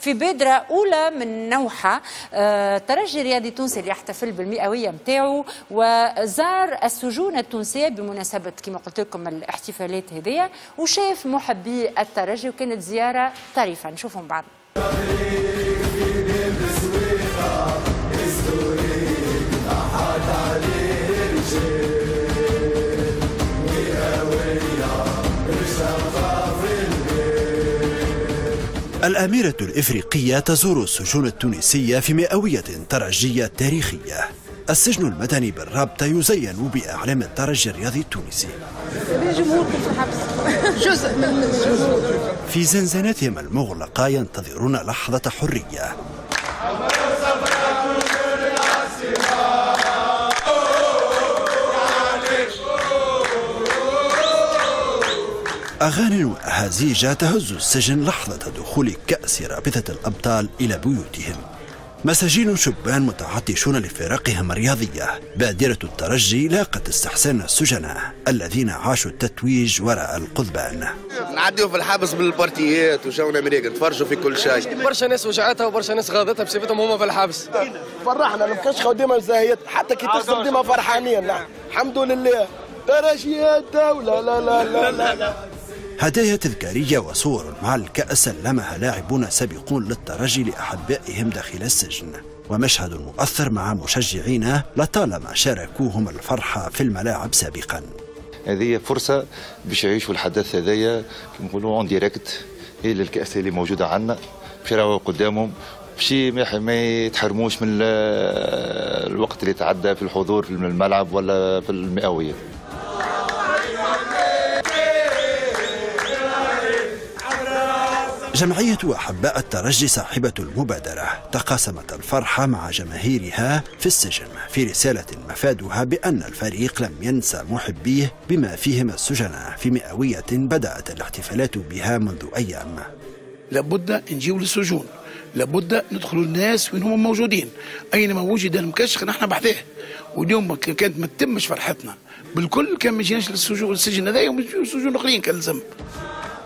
في بادرة أولى من نوعها. الترجي الرياضي التونسي اللي يحتفل بالمئوية متاعو وزار السجون التونسية بمناسبة كما قلت لكم الاحتفالات هذه، وشاف محبي الترجي وكانت زيارة طريفة. نشوفهم بعض. الأميرة الإفريقية تزور السجون التونسية في مئوية ترجية تاريخية. السجن المدني بالرابطة يزين بأعلام الترجي الرياضي التونسي. جزء من الجمهور في زنزاناتهم المغلقة ينتظرون لحظة حرية. أغاني وأهازيج تهز السجن لحظة دخول كأس رابطة الأبطال إلى بيوتهم. مساجين شبان متعطشون لفرقهم الرياضية. بادرة الترجي لاقت استحسان السجناء الذين عاشوا التتويج وراء القضبان. نعديو في الحبس بالبارتيات وجونا امريكا نتفرجوا في كل شيء. برشا ناس وجعتها وبرشا ناس غاضتها بسببهم هما في الحبس. فرحنا المكشخه وديما زاهيت حتى كي تخسر ديما فرحانين. نعم الحمد لله. ترجي الدولة لا لا لا لا لا. هدايا تذكارية وصور مع الكأس لمها لاعبون سابقون للترجي لأحبائهم داخل السجن، ومشهد مؤثر مع مشجعين لطالما شاركوهم الفرحة في الملاعب سابقا. هذه فرصة باش يعيشوا الحدث هذايا كما نقولوا اون ديريكت الى الكأس اللي موجودة عندنا، باش يراو قدامهم باش ما يتحرموش من الوقت اللي تعدى في الحضور في الملعب ولا في المئوية. جمعية أحباء الترجي صاحبة المبادرة تقاسمت الفرحة مع جماهيرها في السجن في رسالة مفادها بأن الفريق لم ينسى محبيه بما فيهم السجناء في مئوية بدأت الاحتفالات بها منذ أيام. لابد نجيو للسجون، لابد ندخلوا الناس وين هم موجودين، أينما وجد المكشخ نحن بحثه. واليوم كانت ما تتمش فرحتنا بالكل كان ما جيناش للسجن هذايا وسجون أخرين كان لازم.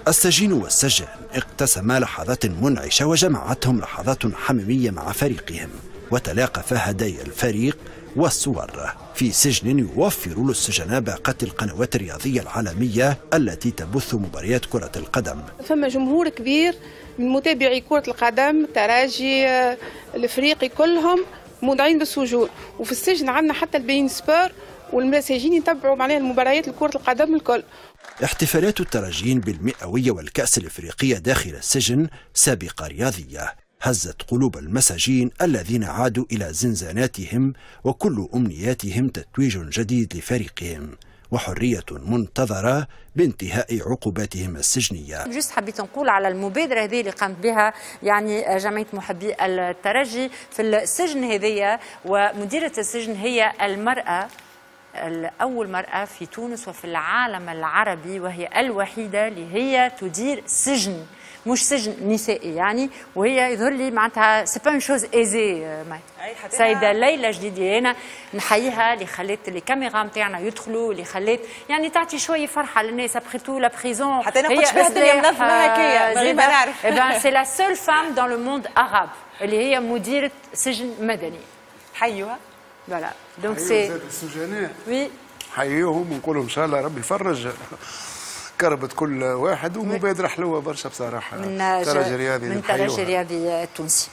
السجين والسجان اقتسما لحظات منعشة وجمعتهم لحظات حميمية مع فريقهم، وتلاقف هدايا الفريق والصور في سجن يوفر للسجناء باقة القنوات الرياضية العالمية التي تبث مباريات كرة القدم. فما جمهور كبير من متابعي كرة القدم الترجي الافريقي كلهم موضعين بالسجون، وفي السجن عندنا حتى البين سبور والمساجين يتبعوا معناها المباريات لكرة القدم الكل. احتفالات الترجيين بالمئوية والكأس الإفريقية داخل السجن سابقة رياضية هزت قلوب المساجين الذين عادوا إلى زنزاناتهم وكل أمنياتهم تتويج جديد لفريقهم وحرية منتظرة بانتهاء عقوباتهم السجنية. جست حبيت نقول على المبادرة هذه اللي قامت بها يعني جمعية محبي الترجي في السجن هذية، ومديرة السجن هي المرأة أول مرأة في تونس وفي العالم العربي، وهي الوحيدة اللي هي تدير سجن مش سجن نسائي يعني، وهي يظهر لي معناتها سي با اون شوز ايزي. سيدة ليلى جديدي أنا نحييها اللي خلت الكاميرا نتاعنا يدخلوا، اللي خلت يعني تعطي شوية فرحة للناس ابخي تو لا بريزون. حتى أنا قلت بها الدنيا منظمة هكايا من غير ما نعرف. بان سي لا سول فام دون لو موند أراب اللي هي مديرة سجن مدني. حيوها. فوالا دونك سي السجناء. وي حييهم ونقول لهم ان شاء الله ربي يفرج كربة كل واحد، ومبادرة حلوة برشا بصراحة. من الترجي الرياضي التونسي.